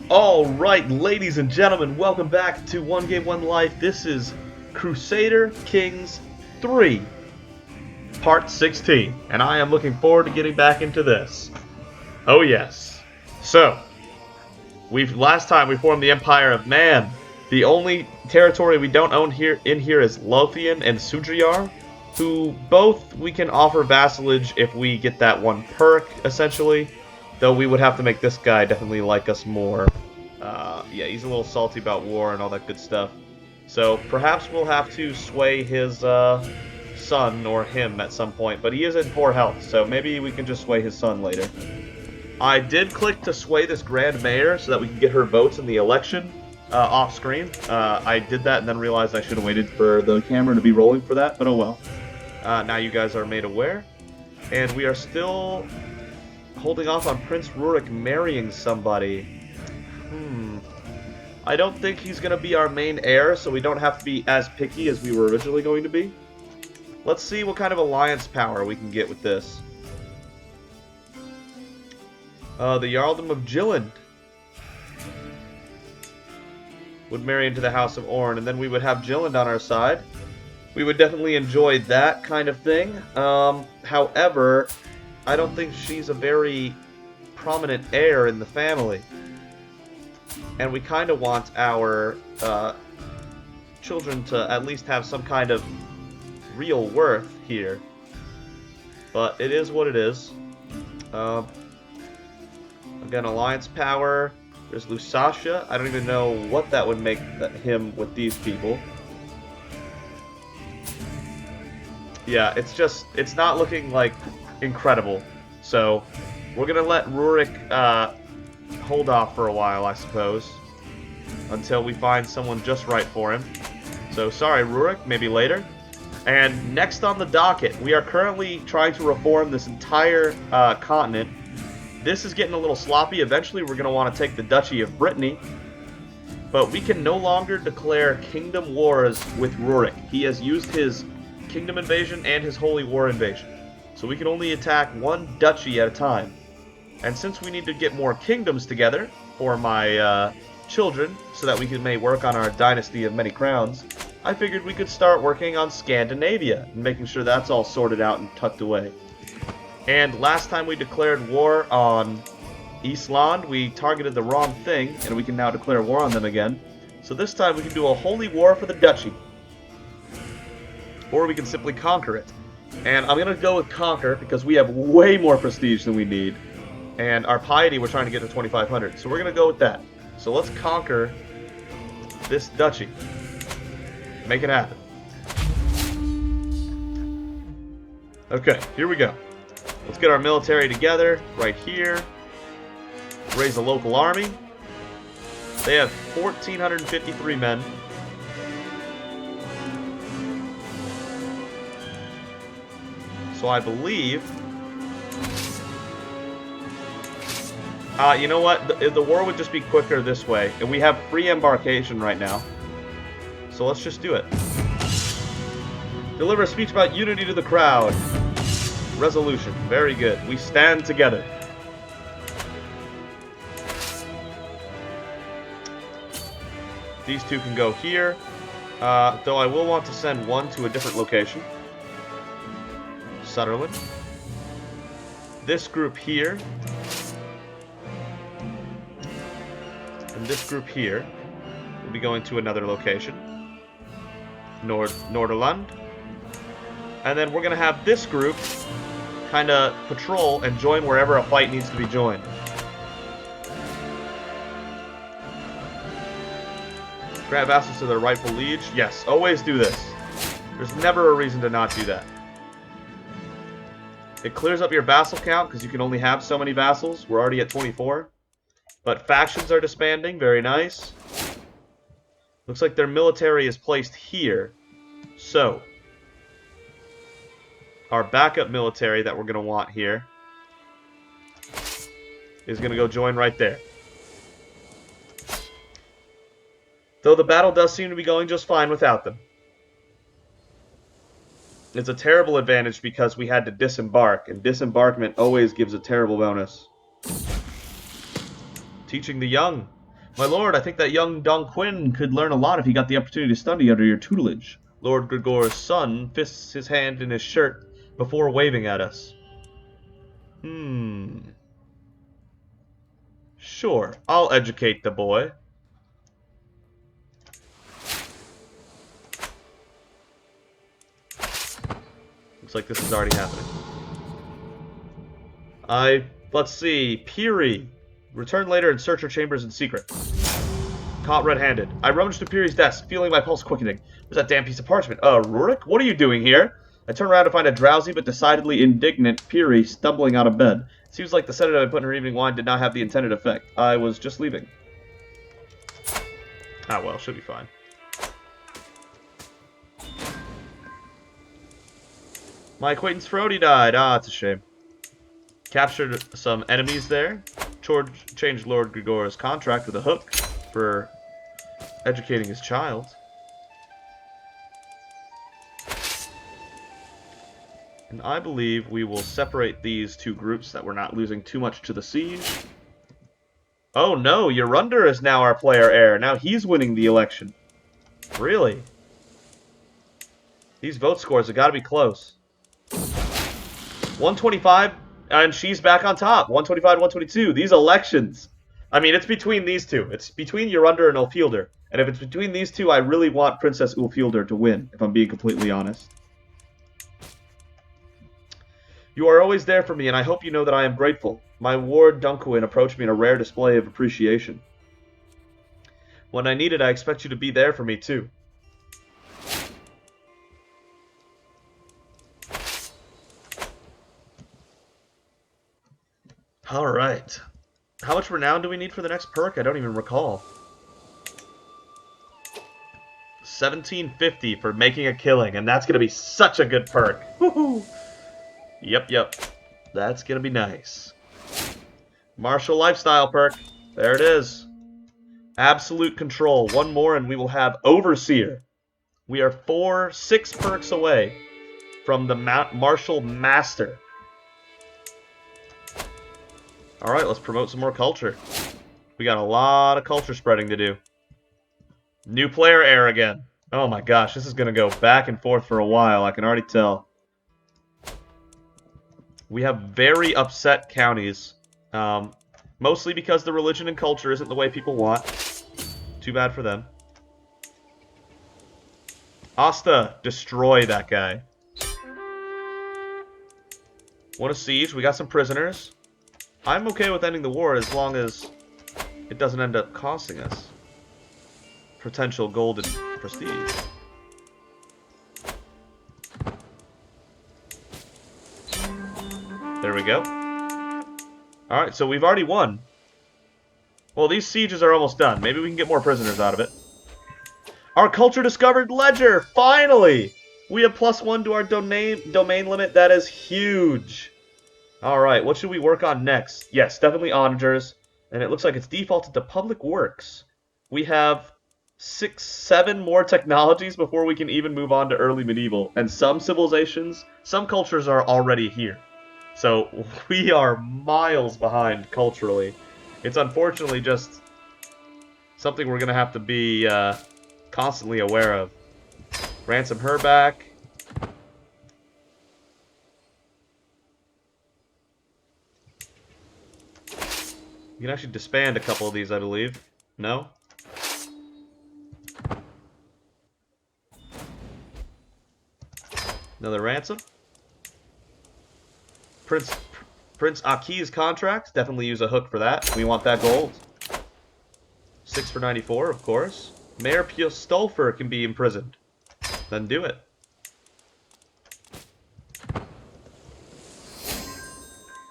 Alright, ladies and gentlemen, welcome back to 1Game1Life. This is Crusader Kings 3, Part 16, and I am looking forward to getting back into this. Oh yes. So, last time we formed the Empire of Man. The only territory we don't own here is Lothian and Sudriyar, who both we can offer vassalage if we get that one perk, essentially. Though we would have to make this guy definitely like us more. Yeah, he's a little salty about war and all that good stuff. So perhaps we'll have to sway his son or him at some point. But he is in poor health, so maybe we can just sway his son later. I did click to sway this Grand Mayor so that we can get her votes in the election off screen. I did that and then realized I should have waited for the camera to be rolling for that, but oh well. Now you guys are made aware. And we are still holding off on Prince Rurik marrying somebody. I don't think he's going to be our main heir, so we don't have to be as picky as we were originally going to be. Let's see what kind of alliance power we can get with this. The Jarldom of Gilland would marry into the House of Orn, and then we would have Gilland on our side. We would definitely enjoy that kind of thing. However, I don't think she's a very prominent heir in the family. And we kind of want our children to at least have some kind of real worth here. But it is what it is. Again, alliance power. There's Lusatia. I don't even know what that would make him with these people. Yeah, it's not looking like incredible. So we're gonna let Rurik hold off for a while, I suppose, until we find someone just right for him. So sorry, Rurik, maybe later. And next on the docket, we are currently trying to reform this entire continent. This is getting a little sloppy. Eventually we're gonna want to take the Duchy of Brittany, but we can no longer declare kingdom wars with Rurik. He has used his kingdom invasion and his holy war invasion. So we can only attack one duchy at a time. And since we need to get more kingdoms together for my children, so that we may work on our dynasty of many crowns, I figured we could start working on Scandinavia and making sure that's all sorted out and tucked away. And last time we declared war on Eastland, we targeted the wrong thing, and we can now declare war on them again. So this time we can do a holy war for the duchy. Or we can simply conquer it. And I'm going to go with conquer because we have way more prestige than we need. And our piety we're trying to get to 2,500. So we're going to go with that. So let's conquer this duchy. Make it happen. Okay, here we go. Let's get our military together right here. Raise a local army. They have 1,453 men. So I believe... you know what? The war would just be quicker this way. And we have free embarkation right now. So let's just do it. Deliver a speech about unity to the crowd. Resolution. Very good. We stand together. These two can go here. Though I will want to send one to a different location. Sutherland. This group here. And this group here will be going to another location. Norderland. And then we're going to have this group kind of patrol and join wherever a fight needs to be joined. Grant vassals to their rightful liege. Yes, always do this. There's never a reason to not do that. It clears up your vassal count because you can only have so many vassals. We're already at 24. But factions are disbanding. Very nice. Looks like their military is placed here. So, our backup military that we're going to want here is going to go join right there. Though the battle does seem to be going just fine without them. It's a terrible advantage because we had to disembark, and disembarkment always gives a terrible bonus. Teaching the young. My lord, I think that young Don Quinn could learn a lot if he got the opportunity to study under your tutelage. Lord Gregor's son fists his hand in his shirt before waving at us. Sure, I'll educate the boy. Looks like this is already happening. Let's see, Piri. Return later and search her chambers in secret. Caught red-handed. I rummaged through Piri's desk, feeling my pulse quickening. Where's that damn piece of parchment? Rurik? What are you doing here? I turn around to find a drowsy but decidedly indignant Piri stumbling out of bed. It seems like the sedative I put in her evening wine did not have the intended effect. I was just leaving. Ah, well, should be fine. My acquaintance Frody died. Ah, it's a shame. Captured some enemies there. Changed Lord Gregor's contract with a hook for educating his child. And I believe we will separate these two groups so that we're not losing too much to the siege. Oh no, Yorunder is now our player heir. Now he's winning the election. Really? These vote scores have got to be close. 125, and she's back on top. 125 to 122. These elections. I mean, it's between these two. It's between Yorunder and Ulfhildr. And if it's between these two, I really want Princess Ulfhildr to win, if I'm being completely honest. You are always there for me, and I hope you know that I am grateful. My ward Dunquin approached me in a rare display of appreciation. When I need it, I expect you to be there for me, too. Alright. How much renown do we need for the next perk? I don't even recall. 1750 for making a killing, and that's going to be such a good perk. Woohoo! Yep. That's going to be nice. Martial lifestyle perk. There it is. Absolute control. One more and we will have Overseer. We are 6 perks away from the Martial Master. Alright, let's promote some more culture. We got a lot of culture spreading to do. New player heir again. Oh my gosh, this is going to go back and forth for a while, I can already tell. We have very upset counties. Mostly because the religion and culture isn't the way people want. Too bad for them. Asta, destroy that guy. Want a siege? We got some prisoners. I'm okay with ending the war as long as it doesn't end up costing us potential golden prestige. There we go. Alright, so we've already won. Well, these sieges are almost done. Maybe we can get more prisoners out of it. Our culture discovered ledger! Finally! We have +1 to our domain limit. That is huge. Alright, what should we work on next? Yes, definitely onagers. And it looks like it's defaulted to public works. We have 7 more technologies before we can even move on to early medieval. And some civilizations, some cultures are already here. So we are miles behind culturally. It's unfortunately just something we're going to have to be constantly aware of. Ransom her back. You can actually disband a couple of these, I believe. No? Another ransom. Prince Aki's contract. Definitely use a hook for that. We want that gold. 6 for 94, of course. Mayor Pjostolfer can be imprisoned. Then do it.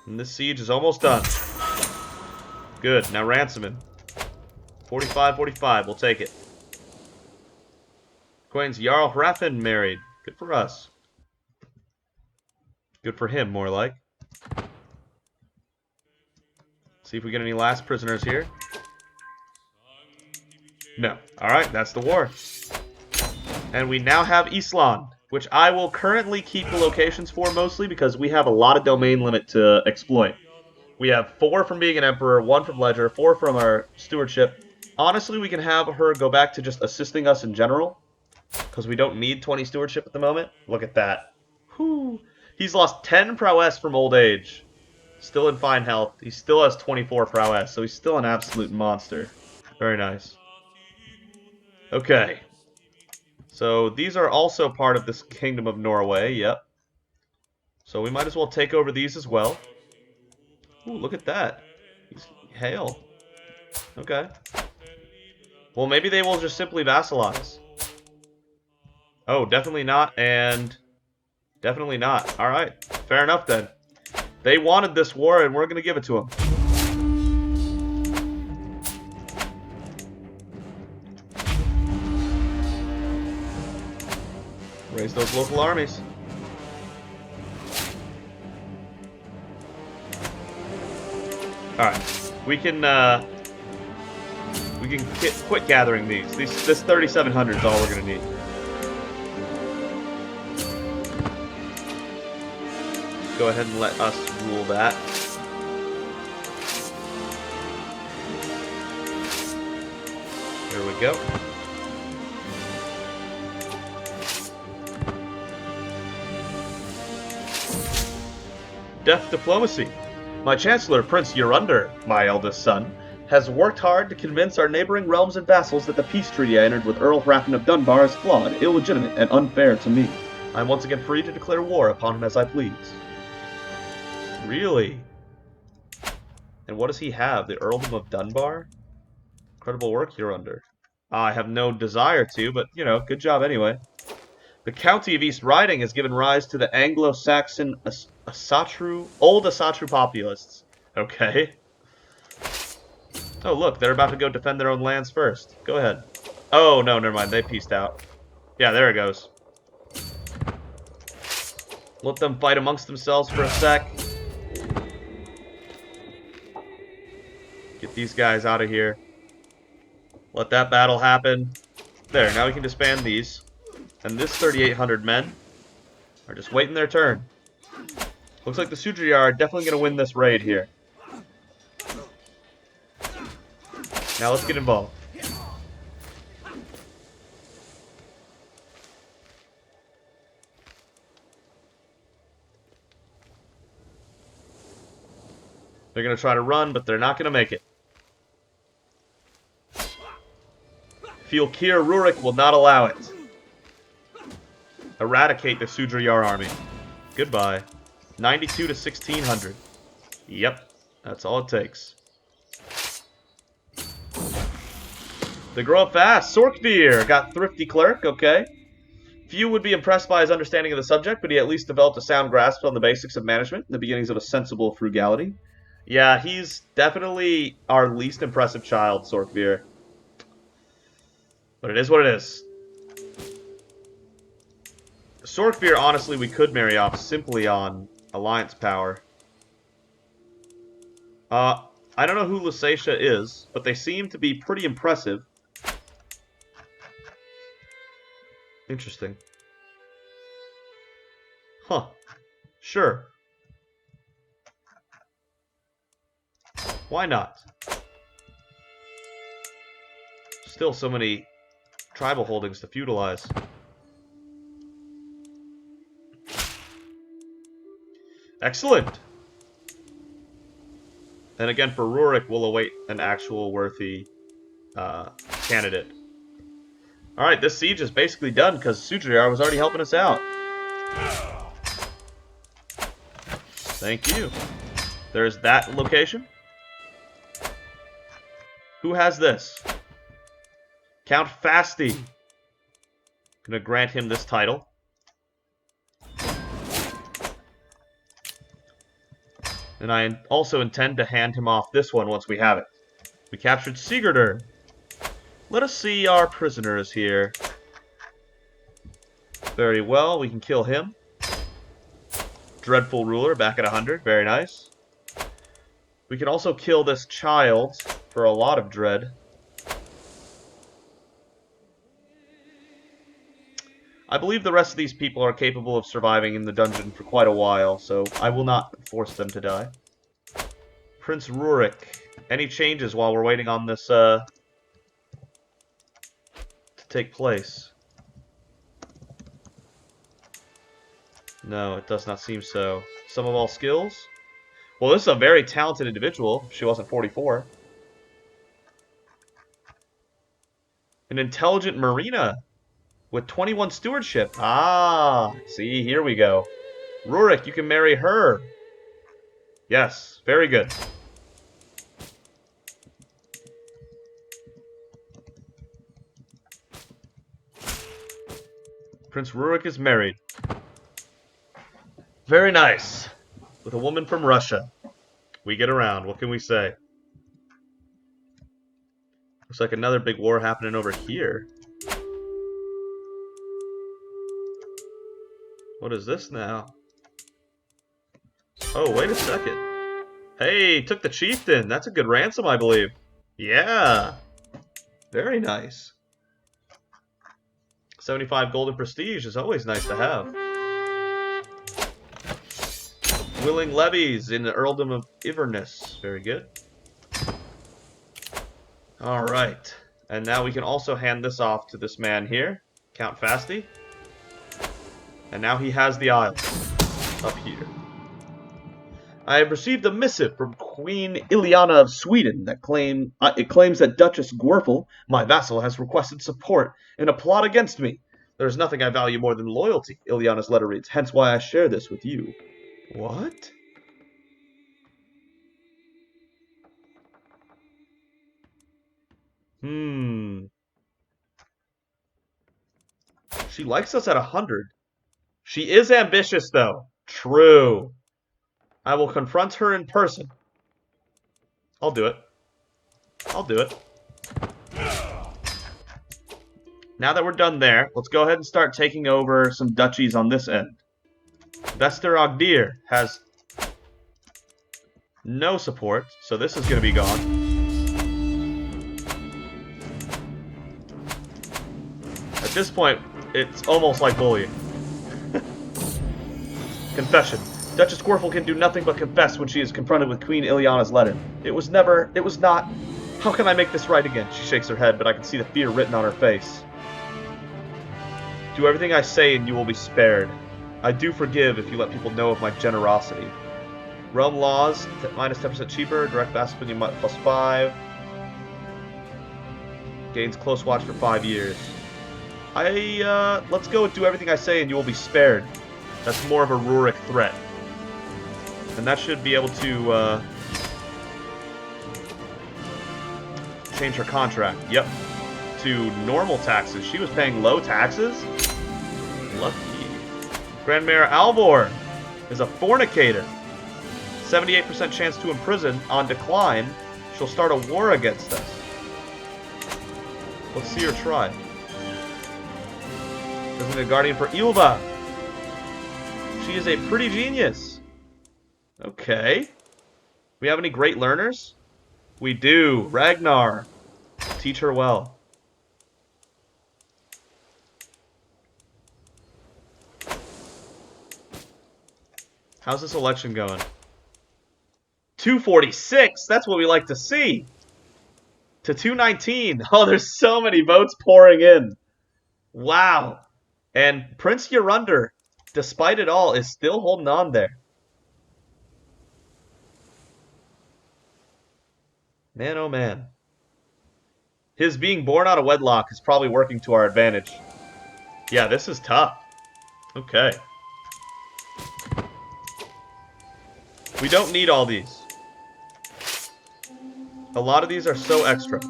And this siege is almost done. Good. Now ransom him. 45-45. We'll take it. Queen's Jarl Hrafn married. Good for us. Good for him, more like. See if we get any last prisoners here. No. Alright, that's the war. And we now have Island, which I will currently keep the locations for mostly because we have a lot of domain limit to exploit. We have 4 from being an emperor, 1 from ledger, 4 from our stewardship, Honestly, we can have her go back to just assisting us in general, because we don't need 20 stewardship at the moment. Look at that. Whew. He's lost 10 prowess from old age. Still in fine health. He still has 24 prowess, so he's still an absolute monster. Very nice. Okay. So these are also part of this Kingdom of Norway, yep. So we might as well take over these as well. Ooh, look at that. Hail. Okay. Well, maybe they will just simply vassalize. Oh, definitely not, and definitely not. Alright, fair enough then. They wanted this war, and we're going to give it to them. Raise those local armies. Alright, we can quit gathering these. This 3,700 is all we're going to need. Go ahead and let us rule that. Here we go. Death diplomacy. My Chancellor, Prince Yurunder, my eldest son, has worked hard to convince our neighboring realms and vassals that the peace treaty I entered with Earl Hrathen of Dunbar is flawed, illegitimate, and unfair to me. I am once again free to declare war upon him as I please. Really? And what does he have? The Earldom of Dunbar? Incredible work, Yurunder. I have no desire to, but, you know, good job anyway. The County of East Riding has given rise to the Anglo-Saxon Old Asatru populists. Okay. Oh, look, they're about to go defend their own lands first. Go ahead. Oh, no, never mind. They peaced out. Yeah, there it goes. Let them fight amongst themselves for a sec. Get these guys out of here. Let that battle happen. There, now we can disband these. And this 3,800 men are just waiting their turn. Looks like the Sudriyar are definitely going to win this raid here. Now let's get involved. They're going to try to run, but they're not going to make it. Fylkir Rurik will not allow it. Eradicate the Sudriyar army. Goodbye. 92 to 1,600. Yep, that's all it takes. They grow up fast. Sorkvir got Thrifty Clerk, okay. Few would be impressed by his understanding of the subject, but he at least developed a sound grasp on the basics of management and the beginnings of a sensible frugality. Yeah, he's definitely our least impressive child, Sorkvir. But it is what it is. Sorkvir, honestly, we could marry off simply on alliance power. I don't know who Lusatia is, but they seem to be pretty impressive. Interesting. Huh. Sure. Why not? Still so many tribal holdings to feudalize. Excellent! And again, for Rurik, we'll await an actual worthy candidate. Alright, this siege is basically done because Sudriyar was already helping us out. Thank you. There's that location. Who has this? Count Fasti. Gonna grant him this title. And I also intend to hand him off this one once we have it. We captured Sigurdur. Let us see our prisoners here. Very well, we can kill him. Dreadful ruler, back at 100. Very nice. We can also kill this child for a lot of dread. I believe the rest of these people are capable of surviving in the dungeon for quite a while, so I will not force them to die. Prince Rurik. Any changes while we're waiting on this to take place? No, it does not seem so. Sum of all skills? Well, this is a very talented individual. She wasn't 44. An intelligent marina with 21 stewardship. Ah, see, here we go. Rurik, you can marry her. Yes, very good. Prince Rurik is married. Very nice. With a woman from Russia. We get around. What can we say? Looks like another big war happening over here. What is this now? Oh, wait a second. Hey, took the chieftain. That's a good ransom, I believe. Yeah. Very nice. 75 golden prestige is always nice to have. Willing levies in the earldom of Iverness. Very good. Alright. And now we can also hand this off to this man here, Count Fasti. And now he has the isle up here. I have received a missive from Queen Ileana of Sweden that it claims that Duchess Gwerfel, my vassal, has requested support in a plot against me. There is nothing I value more than loyalty, Ileana's letter reads, hence why I share this with you. What? She likes us at 100. She is ambitious, though. True. I will confront her in person. I'll do it. I'll do it. Now that we're done there, let's go ahead and start taking over some duchies on this end. Vesteragdir has no support, so this is going to be gone. At this point, it's almost like bullying. Confession. Duchess Gwerfel can do nothing but confess when she is confronted with Queen Ileana's letter. It was not. How can I make this right again? She shakes her head, but I can see the fear written on her face. Do everything I say and you will be spared. I do forgive if you let people know of my generosity. Realm laws, minus 10% cheaper, direct vassal opinion plus 5. Gains close watch for 5 years. Let's go with do everything I say and you will be spared. That's more of a Rurik threat. And that should be able to, change her contract. Yep. To normal taxes. She was paying low taxes? Lucky. Grand Mayor Alvor is a fornicator. 78% chance to imprison. On decline, she'll start a war against us. Let's see her try. Isn't a guardian for Ilva. She is a pretty genius. Okay. We have any great learners? We do. Ragnar. Teach her well. How's this election going? 246. That's what we like to see. To 219. Oh, there's so many votes pouring in. Wow. And Prince Yorunder, despite it all, is still holding on there. Man, oh man. His being born out of wedlock is probably working to our advantage. Yeah, this is tough. Okay. We don't need all these. A lot of these are so extra.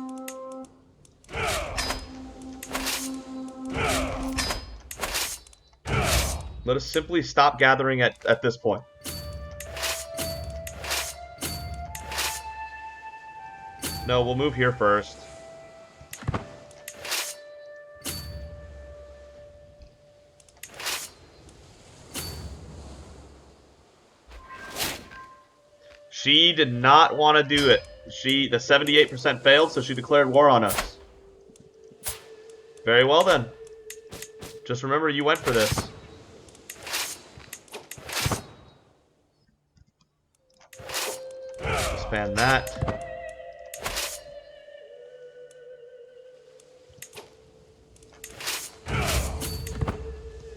Let us simply stop gathering at this point. No, we'll move here first. She did not want to do it. The 78% failed, so she declared war on us. Very well then. Just remember you went for this. Expand that.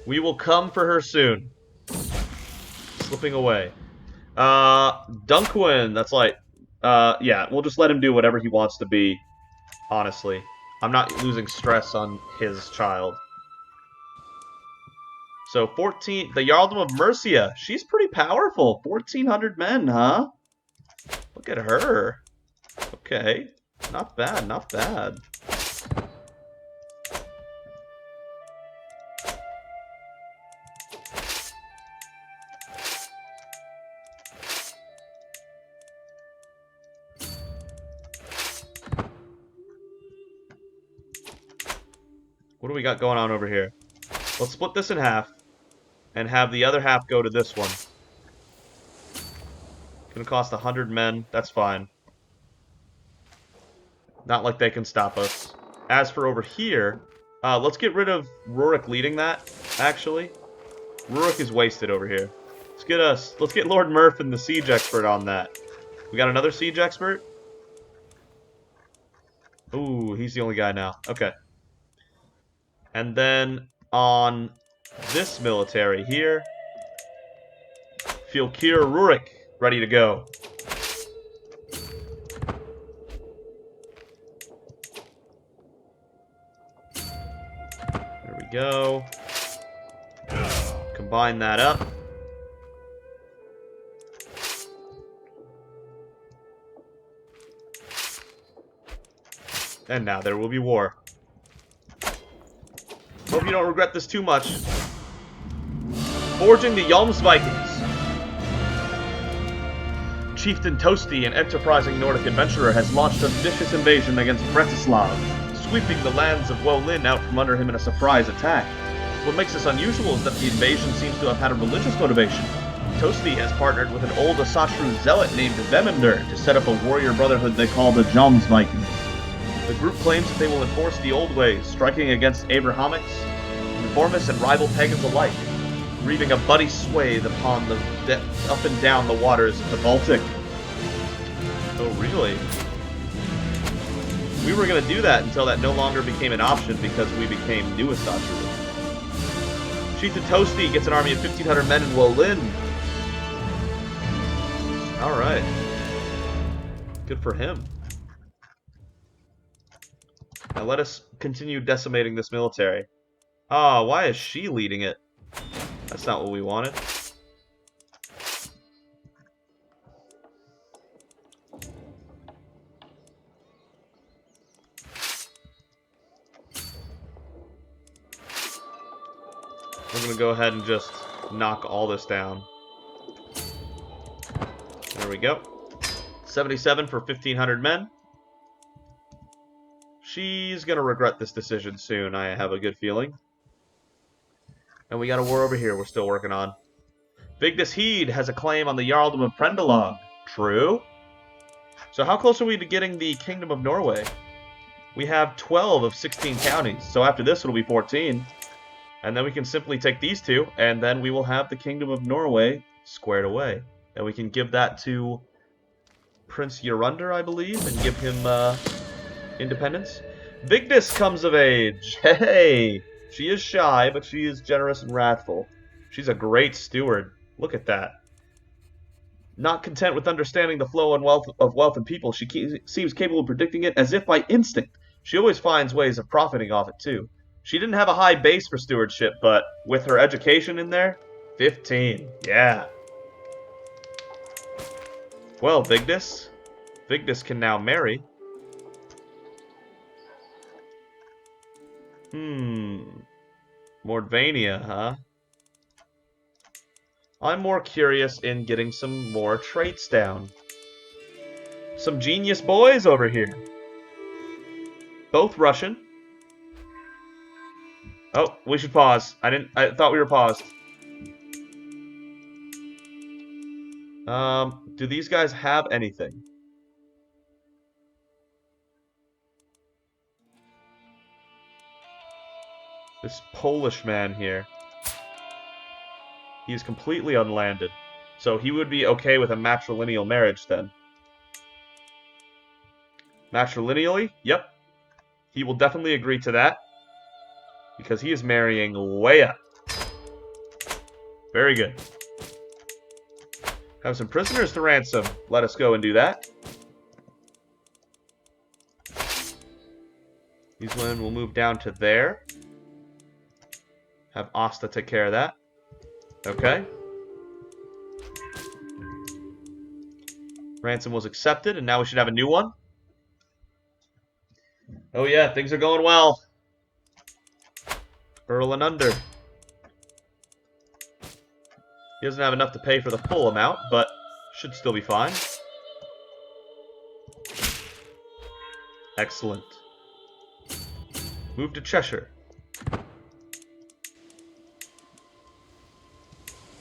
We will come for her soon. Slipping away. Dunquin, that's like, yeah, we'll just let him do whatever he wants to be, honestly. I'm not losing stress on his child. So 14, the Jarldom of Mercia. She's pretty powerful. 1,400 men, huh? Look at her. Okay. Not bad, not bad. What do we got going on over here? Let's split this in half and have the other half go to this one. Gonna cost 100 men. That's fine. Not like they can stop us. As for over here, let's get rid of Rurik leading that, actually. Rurik is wasted over here. Let's get Lord Murph and the siege expert on that. We got another siege expert? Ooh, he's the only guy now. Okay. And then on this military here, Fylkir Rurik, ready to go. There we go. Combine that up. And now there will be war. Hope you don't regret this too much. Forging the Jomsvikings. Chieftain Toasty, an enterprising Nordic adventurer, has launched a vicious invasion against Bretislav, sweeping the lands of Wolin out from under him in a surprise attack. What makes this unusual is that the invasion seems to have had a religious motivation. Toasty has partnered with an old Asashru zealot named Vemender to set up a warrior brotherhood they call the Jomsvikings. The group claims that they will enforce the old ways, striking against Abrahamics, conformists, and rival pagans alike, reaving a bloody swathe upon up and down the waters of the Baltic. Oh, really? We were going to do that until that no longer became an option because we became new Asashru. Chieftain Toasty gets an army of 1,500 men in Wolin. Alright. Good for him. Now let us continue decimating this military. Ah, why is she leading it? That's not what we wanted. We're gonna go ahead and just knock all this down. There we go. 77 for 1,500 men. She's gonna regret this decision soon, I have a good feeling. And we got a war over here we're still working on. Vigdis Heed has a claim on the Jarldom of Prendalag. True? So how close are we to getting the Kingdom of Norway? We have 12 of 16 counties, so after this it'll be 14. And then we can simply take these two, and then we will have the Kingdom of Norway squared away. And we can give that to Prince Jorundr, I believe, and give him independence. Vigdis comes of age. Hey! She is shy, but she is generous and wrathful. She's a great steward. Look at that. Not content with understanding the flow and of wealth and people, she seems capable of predicting it as if by instinct. She always finds ways of profiting off it, too. She didn't have a high base for stewardship, but with her education in there, 15. Yeah. Well, Vigdis. Vigdis can now marry. Mordvania, huh? I'm more curious in getting some more traits down. Some genius boys over here. Both Russian. Oh, we should pause. I thought we were paused. Do these guys have anything? This Polish man here. He's completely unlanded. So he would be okay with a matrilineal marriage then. Matrilineally? Yep. He will definitely agree to that. Because he is marrying way up. Very good. Have some prisoners to ransom. Let us go and do that. These women will move down to there. Have Asta take care of that. Okay. Ransom was accepted, and now we should have a new one. Oh yeah, things are going well. Earl and under. He doesn't have enough to pay for the full amount, but should still be fine. Excellent. Move to Cheshire.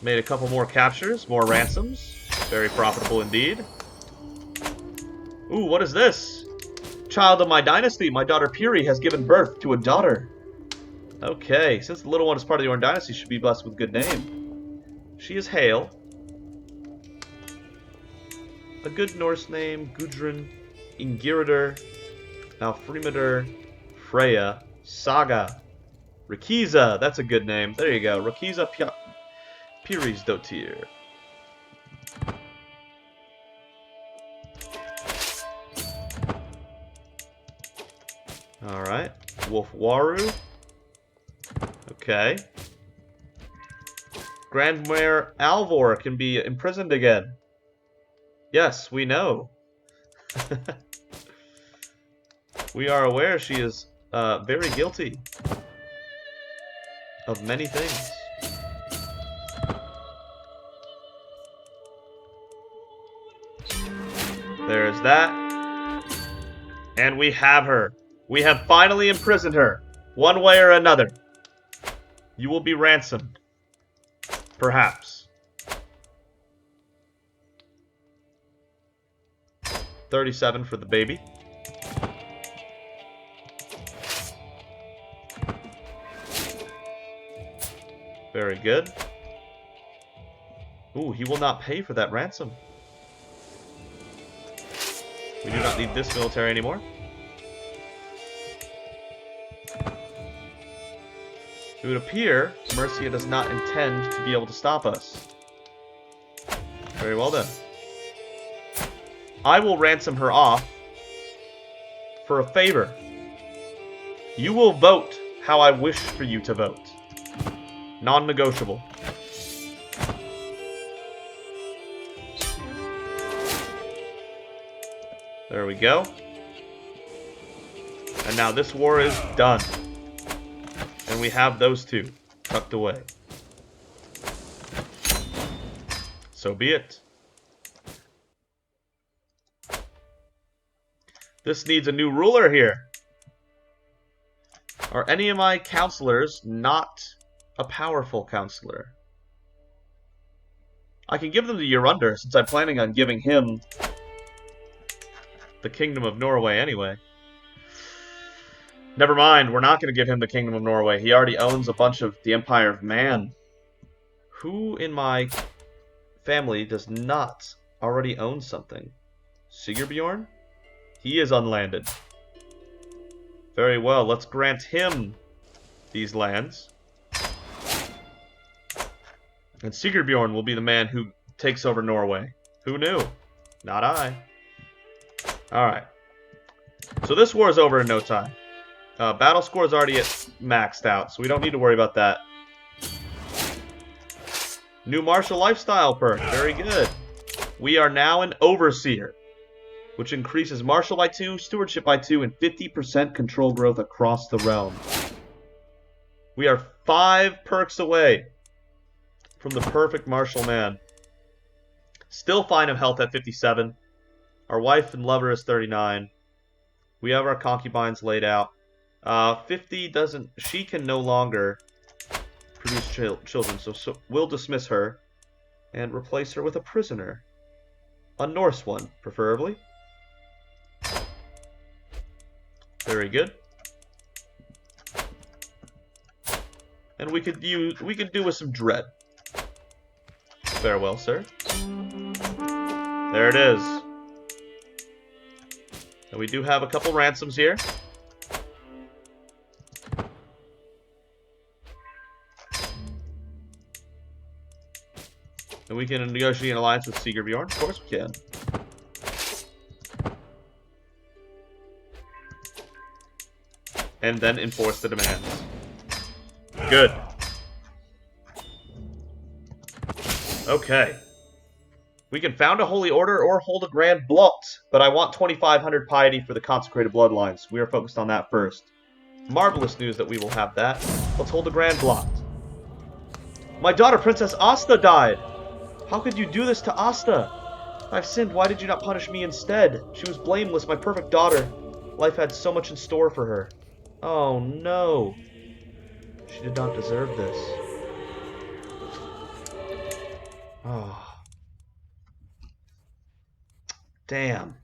Made a couple more captures, more ransoms. Very profitable indeed. Ooh, what is this? Child of my dynasty, my daughter Piri has given birth to a daughter. Okay, since the little one is part of your own dynasty, she should be blessed with a good name. She is Hale. A good Norse name, Gudrun, Ingiridur, Malfrimadr, Freya, Saga, Rakiza. That's a good name. There you go. Rakiza Piri's Dotir. Alright. Wolfwaru. Okay. Grandmare Alvor can be imprisoned again. Yes, we know. We are aware she is very guilty of many things. There's that. And we have her. We have finally imprisoned her. One way or another. You will be ransomed. Perhaps. 37 for the baby. Very good. Ooh, he will not pay for that ransom. We do not need this military anymore. It would appear Mercia does not intend to be able to stop us. Very well done. I will ransom her off for a favor. You will vote how I wish for you to vote. Non-negotiable. There we go. And now this war is done. And we have those two tucked away. So be it. This needs a new ruler here. Are any of my counselors not a powerful counselor? I can give them to Erunder, since I'm planning on giving him the Kingdom of Norway anyway. Never mind, we're not going to give him the Kingdom of Norway. He already owns a bunch of the Empire of Man. Who in my family does not already own something? Sigurбjorn? He is unlanded. Very well, let's grant him these lands. And Sigurбjorn will be the man who takes over Norway. Who knew? Not I. Alright. So this war is over in no time. Battle score is already maxed out, so we don't need to worry about that. New martial lifestyle perk. Very good. We are now an overseer, which increases martial by 2, stewardship by 2, and 50% control growth across the realm. We are 5 perks away from the perfect martial man. Still fine of health at 57. Our wife and lover is 39. We have our concubines laid out. 50 doesn't... She can no longer produce children, so we'll dismiss her and replace her with a prisoner. A Norse one, preferably. Very good. And we could do with some dread. Farewell, sir. There it is. And we do have a couple ransoms here. And we can negotiate an alliance with Fylkir Rurik. Of course we can. And then enforce the demands. Good. Okay. We can found a holy order or hold a grand blot, but I want 2,500 piety for the consecrated bloodlines. We are focused on that first. Marvelous news that we will have that. Let's hold a grand blot. My daughter, Princess Asta, died! How could you do this to Asta? I've sinned. Why did you not punish me instead? She was blameless, my perfect daughter. Life had so much in store for her. Oh, no. She did not deserve this. Oh. Damn.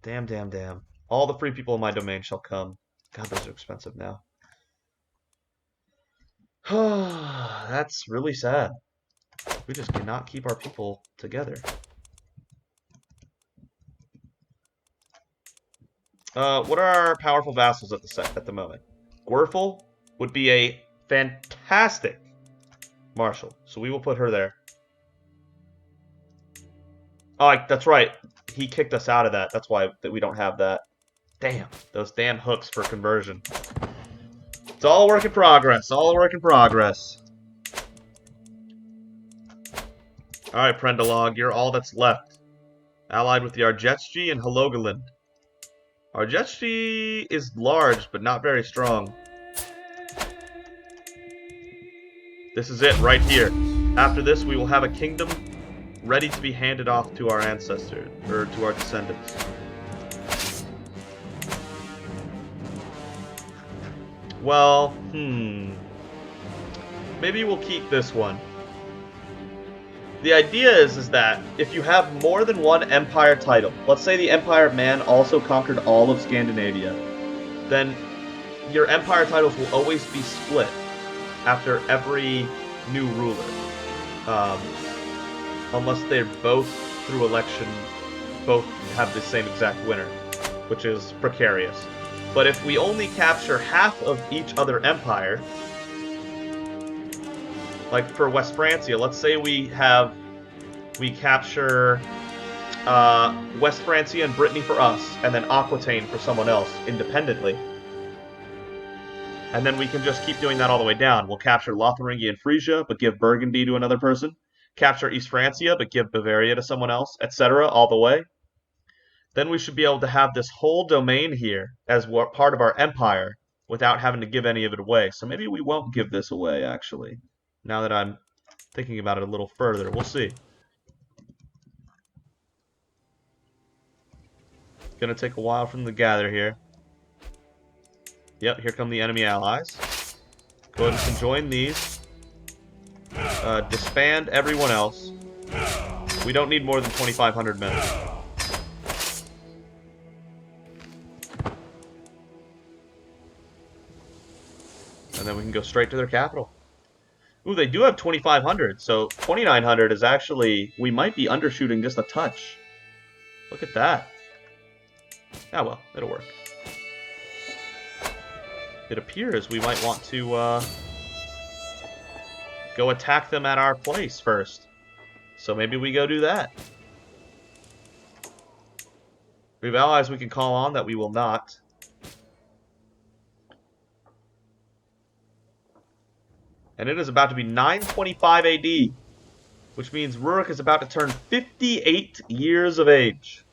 Damn, damn, damn. All the free people in my domain shall come. God, those are expensive now. That's really sad. We just cannot keep our people together. What are our powerful vassals at the moment? Gwerfel would be a fantastic marshal, so we will put her there. Oh, that's right. He kicked us out of that. That's why we don't have that. Damn, those damn hooks for conversion. It's all work in progress. All work in progress. Alright, Prendalog, you're all that's left. Allied with the Arjetji and Halogaland. Arjetji is large, but not very strong. This is it, right here. After this, we will have a kingdom ready to be handed off to our ancestors, or to our descendants. Well, maybe we'll keep this one. The idea is that if you have more than one empire title, let's say the Empire of Man also conquered all of Scandinavia, then your empire titles will always be split after every new ruler. Unless they're both, through election, both have the same exact winner, which is precarious. But if we only capture half of each other empire, like for West Francia, let's say we capture West Francia and Brittany for us, and then Aquitaine for someone else, independently. And then we can just keep doing that all the way down. We'll capture Lotharingia and Frisia, but give Burgundy to another person. Capture East Francia, but give Bavaria to someone else, etc., all the way. Then we should be able to have this whole domain here as part of our empire without having to give any of it away. So maybe we won't give this away, actually. Now that I'm thinking about it a little further. We'll see. Gonna take a while for them to gather here. Yep, here come the enemy allies. Go ahead and join these. Disband everyone else. We don't need more than 2,500 men. And then we can go straight to their capital. Ooh, they do have 2,500, so 2,900 is actually... We might be undershooting just a touch. Look at that. Ah, well, it'll work. It appears we might want to go attack them at our place first. So maybe we go do that. We have allies we can call on that we will not. And it is about to be 925 AD, which means Rurik is about to turn 58 years of age.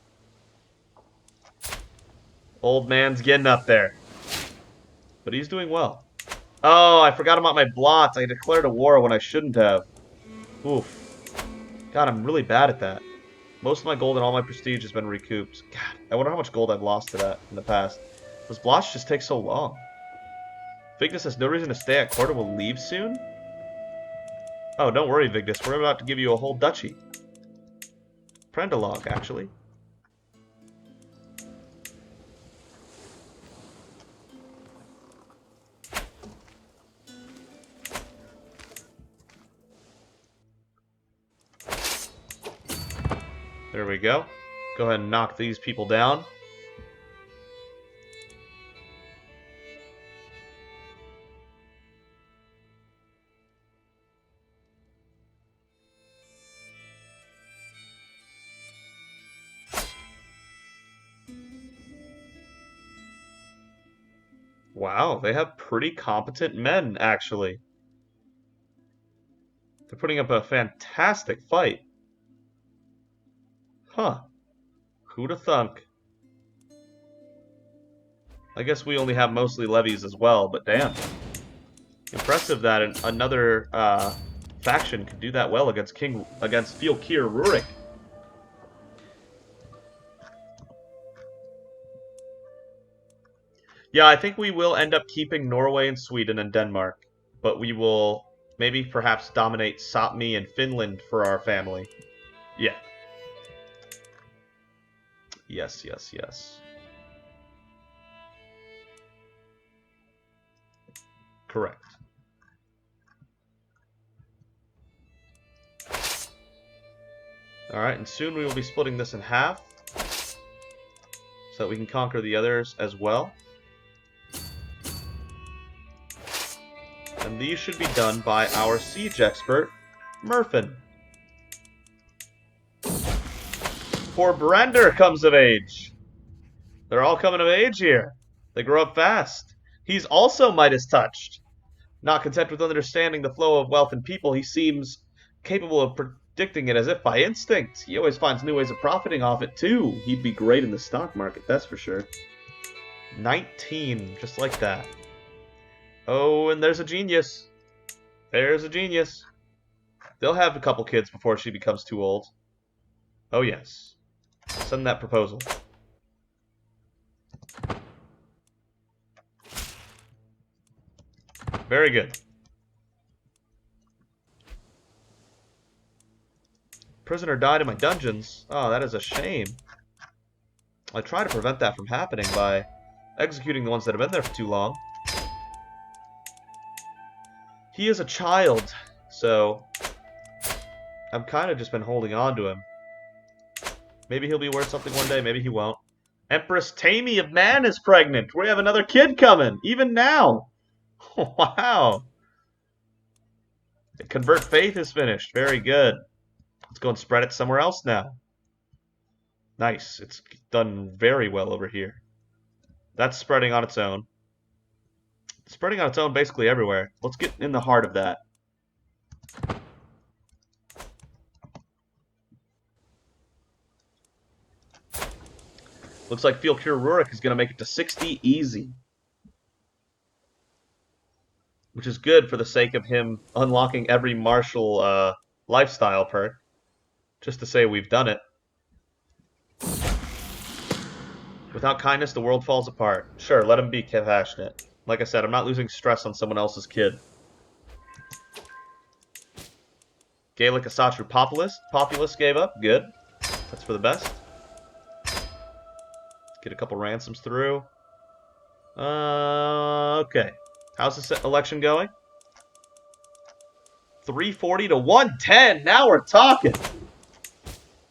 Old man's getting up there. But he's doing well. Oh, I forgot about my blots. I declared a war when I shouldn't have. Oof. God, I'm really bad at that. Most of my gold and all my prestige has been recouped. God, I wonder how much gold I've lost to that in the past. Those blots just take so long. Vigdis has no reason to stay at court and will leave soon? Oh, don't worry, Vigdis. We're about to give you a whole duchy. Prendalog, actually. There we go. Go ahead and knock these people down. Wow, they have pretty competent men, actually. They're putting up a fantastic fight. Huh. Who'da thunk? I guess we only have mostly levies as well, but damn. Impressive that another faction could do that well against Fylkir Rurik. Yeah, I think we will end up keeping Norway and Sweden and Denmark, but we will maybe perhaps dominate Sapmi and Finland for our family. Yeah. Yes, yes, yes. Correct. Alright, and soon we will be splitting this in half so that we can conquer the others as well. And these should be done by our siege expert, Murfin. For Brander comes of age. They're all coming of age here. They grow up fast. He's also Midas touched. Not content with understanding the flow of wealth and people, he seems capable of predicting it as if by instinct. He always finds new ways of profiting off it, too. He'd be great in the stock market, that's for sure. 19, just like that. Oh, and there's a genius. There's a genius. They'll have a couple kids before she becomes too old. Oh, yes. Send that proposal. Very good. Prisoner died in my dungeons. Oh, that is a shame. I try to prevent that from happening by executing the ones that have been there for too long. He is a child, so I've kind of just been holding on to him. Maybe he'll be worth something one day, maybe he won't. Empress Tammy of Man is pregnant. We have another kid coming, even now. Wow. The Convert Faith is finished. Very good. Let's go and spread it somewhere else now. Nice. It's done very well over here. That's spreading on its own. Spreading on its own basically everywhere. Let's get in the heart of that. Looks like Fylkir Rurik is going to make it to 60 easy. Which is good for the sake of him unlocking every martial lifestyle perk. Just to say we've done it. Without kindness, the world falls apart. Sure, let him be compassionate. Like I said, I'm not losing stress on someone else's kid. Gaelic Asatru Populist gave up. Good. That's for the best. Get a couple ransoms through. Okay. How's this election going? 340 to 110. Now we're talking.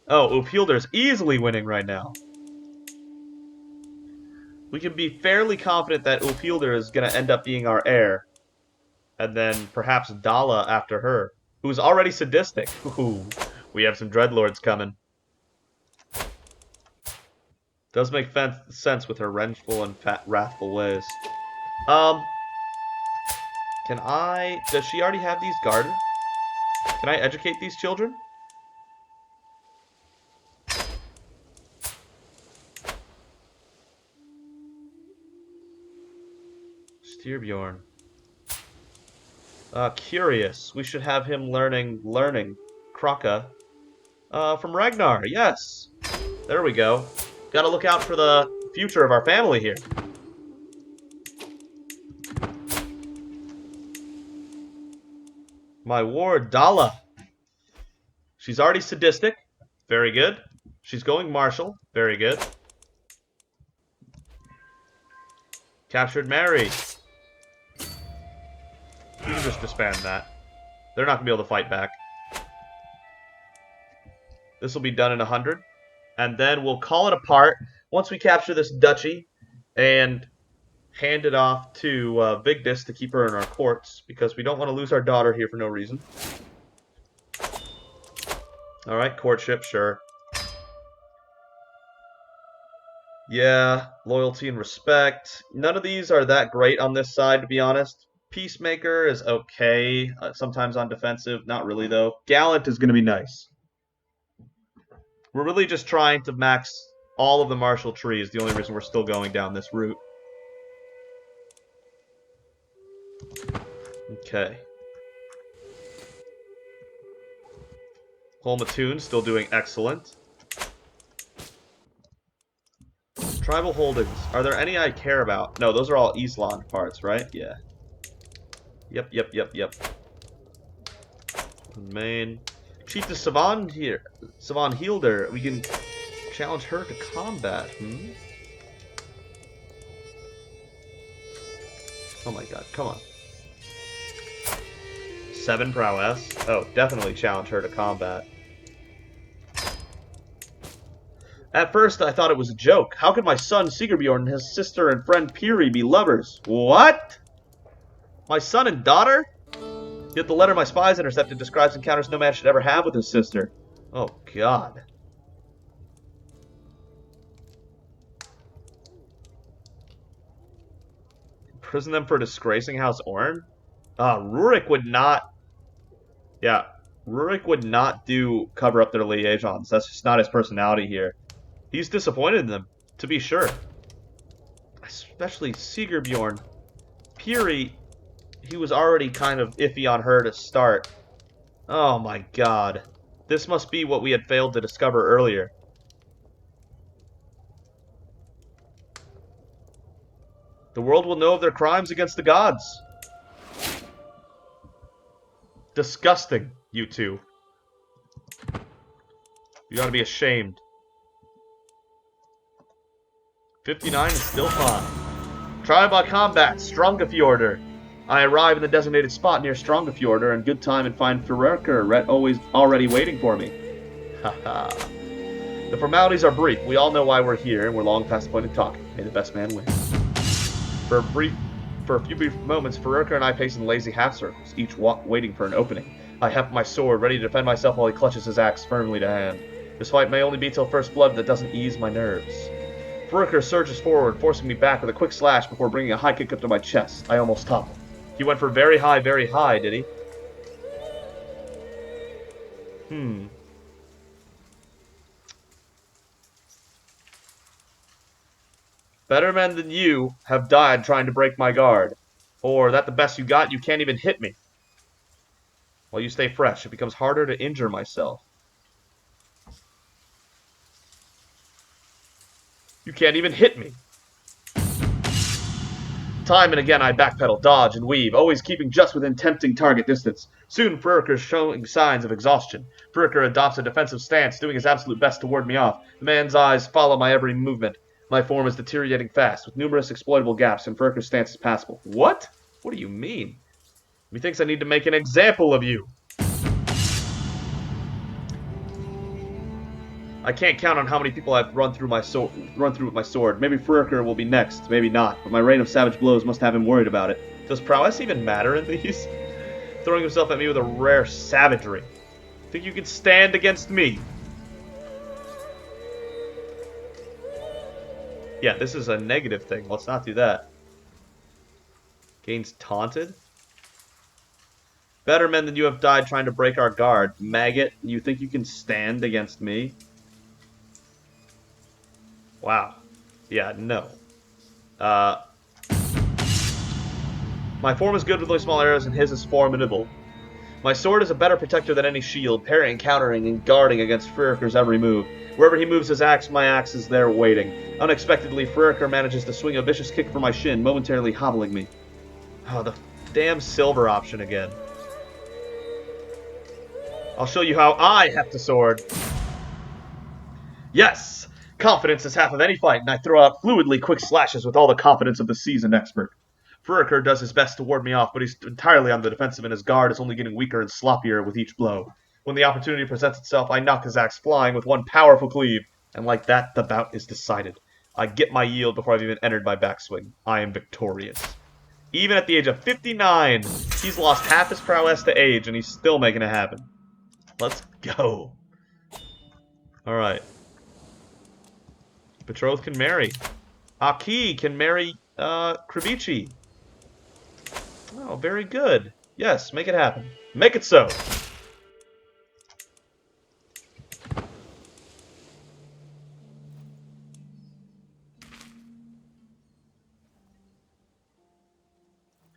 Oh, Uphielder's easily winning right now. We can be fairly confident that Uphielder is going to end up being our heir. And then perhaps Dala after her, who's already sadistic. Ooh, we have some Dreadlords coming. Does make sense with her vengeful and wrathful ways. Does she already have these guarded? Can I educate these children? Styrbjorn. Curious. We should have him learning Kraka. From Ragnar, yes. There we go. Gotta look out for the future of our family here. My ward, Dala. She's already sadistic. Very good. She's going martial. Very good. Captured Mary. You can just disband that. They're not going to be able to fight back. This will be done in 100. And then we'll call it apart once we capture this duchy and hand it off to Vigdis to keep her in our courts, because we don't want to lose our daughter here for no reason. Alright, courtship, sure. Yeah, loyalty and respect. None of these are that great on this side, to be honest. Peacemaker is okay, sometimes on defensive. Not really, though. Gallant is going to be nice. We're really just trying to max all of the martial trees, the only reason we're still going down this route. Okay. Holmatoon still doing excellent. Tribal holdings. Are there any I care about? No, those are all Island parts, right? Yeah. Yep. Main. Chiefess Savan here. Savan Hilder. We can challenge her to combat. Oh my god, come on. 7 prowess. Oh, definitely challenge her to combat. At first, I thought it was a joke. How could my son Sigurbjorn and his sister and friend Piri be lovers? What? My son and daughter? Yet the letter my spies intercepted describes encounters no man should ever have with his sister. Oh, God. Imprison them for disgracing House Orn? Rurik would not... Yeah, Rurik would not cover up their liaisons. That's just not his personality here. He's disappointed in them, to be sure. Especially Sigurbjorn. Piri, he was already kind of iffy on her to start. Oh my god. This must be what we had failed to discover earlier. The world will know of their crimes against the gods. Disgusting, you two. You gotta be ashamed. 59 is still fine. Try by combat, Strongafjordur. I arrive in the designated spot near Strongafjordur in good time and find Fylkir always already waiting for me. Haha. The formalities are brief. We all know why we're here, and we're long past the point of talking. May the best man win. For a few brief moments, Fylkir and I pace in lazy half circles, each waiting for an opening. I heft my sword, ready to defend myself while he clutches his axe firmly to hand. This fight may only be till first blood that doesn't ease my nerves. Fylkir surges forward, forcing me back with a quick slash before bringing a high kick up to my chest. I almost topple. He went for very high, did he? Better men than you have died trying to break my guard. Or, that the best you got, you can't even hit me. While you stay fresh, it becomes harder to injure myself. You can't even hit me. Time and again I backpedal, dodge, and weave, always keeping just within tempting target distance. Soon Fylkir's showing signs of exhaustion. Fylkir adopts a defensive stance, doing his absolute best to ward me off. The man's eyes follow my every movement. My form is deteriorating fast, with numerous exploitable gaps, and Fylkir's stance is passable. What? What do you mean? He thinks I need to make an example of you. I can't count on how many people I've run through with my sword. Maybe Fylkir will be next, maybe not, but my rain of savage blows must have him worried about it. Does prowess even matter in these? Throwing himself at me with a rare savagery. Think you can stand against me? Yeah, this is a negative thing. Let's not do that. Gains taunted? Better men than you have died trying to break our guard. Maggot, you think you can stand against me? Wow. Yeah, no. My form is good with really small arrows, and his is formidable. My sword is a better protector than any shield, parrying, countering, and guarding against Fylkir's every move. Wherever he moves his axe, my axe is there waiting. Unexpectedly, Fylkir manages to swing a vicious kick for my shin, momentarily hobbling me. Oh, the damn silver option again. I'll show you how I heft a sword. Yes! Confidence is half of any fight, and I throw out fluidly quick slashes with all the confidence of the seasoned expert. Fylkir does his best to ward me off, but he's entirely on the defensive, and his guard is only getting weaker and sloppier with each blow. When the opportunity presents itself, I knock his axe flying with one powerful cleave, and like that, the bout is decided. I get my yield before I've even entered my backswing. I am victorious. Even at the age of 59, he's lost half his prowess to age, and he's still making it happen. Let's go. Alright. Betrothed can marry. Aki can marry Krabici. Oh, very good. Yes, make it happen. Make it so.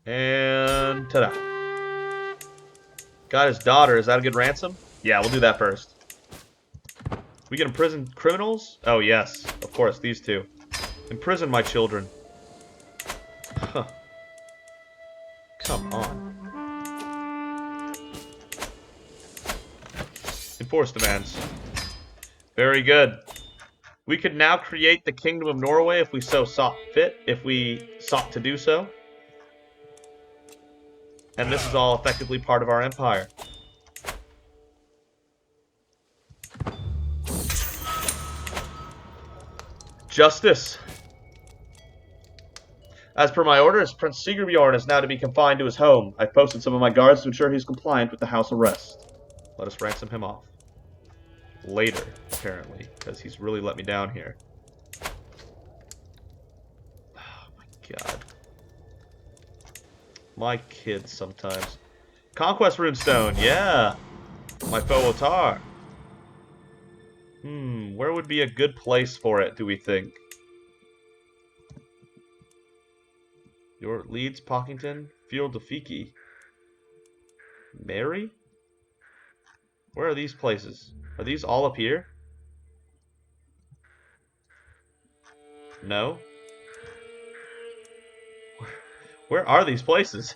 And ta-da. Got his daughter. Is that a good ransom? Yeah, we'll do that first. We can imprison criminals? Oh, yes. Of course, these two. Imprison my children. Huh. Come on. Enforce demands. Very good. We could now create the Kingdom of Norway if we so sought fit, if we sought to do so. And this is all effectively part of our empire. Justice. As per my orders, Prince Sigurd is now to be confined to his home. I've posted some of my guards to ensure he's compliant with the house arrest. Let us ransom him off. Later, apparently, because he's really let me down here. Oh my god. My kids sometimes. Conquest runestone, yeah! My foe Otar. Where would be a good place for it, do we think? Your Leeds, Pockington, Field of Fylkir. Mary? Where are these places? Are these all up here? No? Where are these places?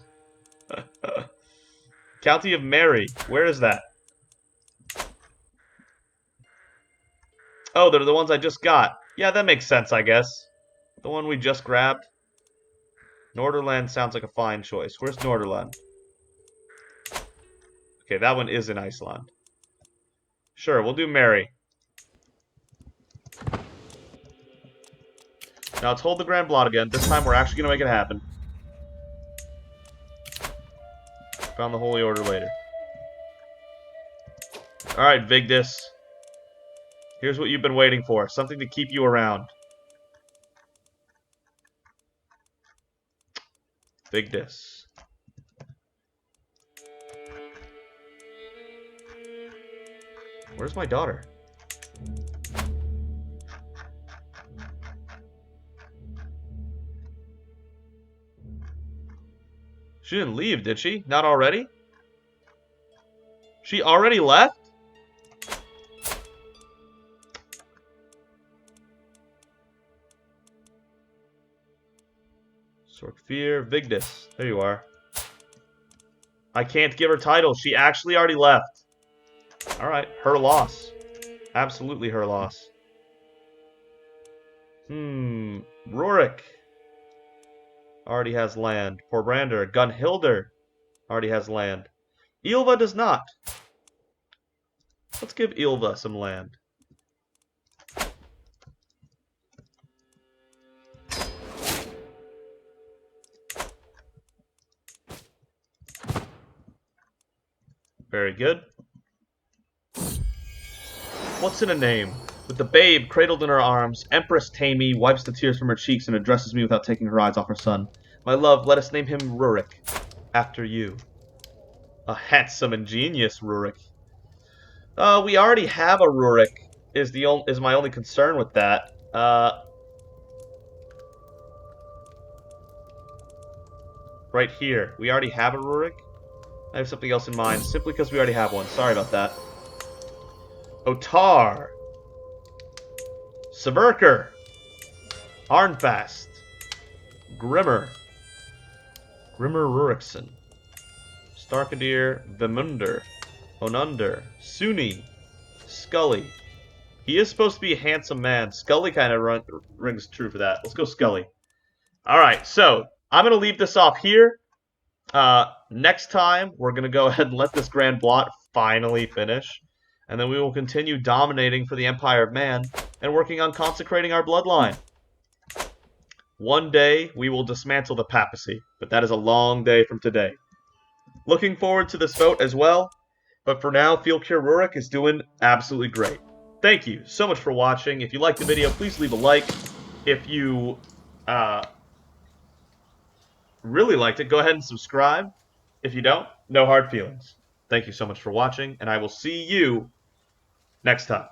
County of Mary. Where is that? Oh, they're the ones I just got. Yeah, that makes sense, I guess. The one we just grabbed. Norderland sounds like a fine choice. Where's Norderland? Okay, that one is in Iceland. Sure, we'll do Mary. Now let's hold the Grand Blot again. This time we're actually going to make it happen. Found the Holy Order later. Alright, Vigdis. Here's what you've been waiting for. Something to keep you around. Vigdis. Where's my daughter? She didn't leave, did she? Not already? She already left? Sorkfir, Vigdis. There you are. I can't give her title. She actually already left. Alright, her loss. Absolutely her loss. Rurik already has land. Porbrander, Gunhilder already has land. Ylva does not. Let's give Ylva some land. Very good. What's in a name? With the babe cradled in her arms, Empress Tammy wipes the tears from her cheeks and addresses me without taking her eyes off her son. My love, let us name him Rurik, after you. A handsome, ingenious Rurik. We already have a Rurik, is my only concern with that. Right here. We already have a Rurik? I have something else in mind, simply because we already have one. Sorry about that. Otar. Sverker. Arnfast. Grimmer. Grimmer Rurikson. Starkadir Vimunder. Onunder. Suni. Scully. He is supposed to be a handsome man. Scully kind of rings true for that. Let's go Scully. Alright, so I'm going to leave this off here. Next time, we're going to go ahead and let this Grand Blot finally finish. And then we will continue dominating for the Empire of Man and working on consecrating our bloodline. One day, we will dismantle the papacy, but that is a long day from today. Looking forward to this vote as well, but for now, Fylkir Rurik is doing absolutely great. thank you so much for watching. If you liked the video, please leave a like. If you really liked it, go ahead and subscribe. If you don't, no hard feelings. Thank you so much for watching, and I will see you next time.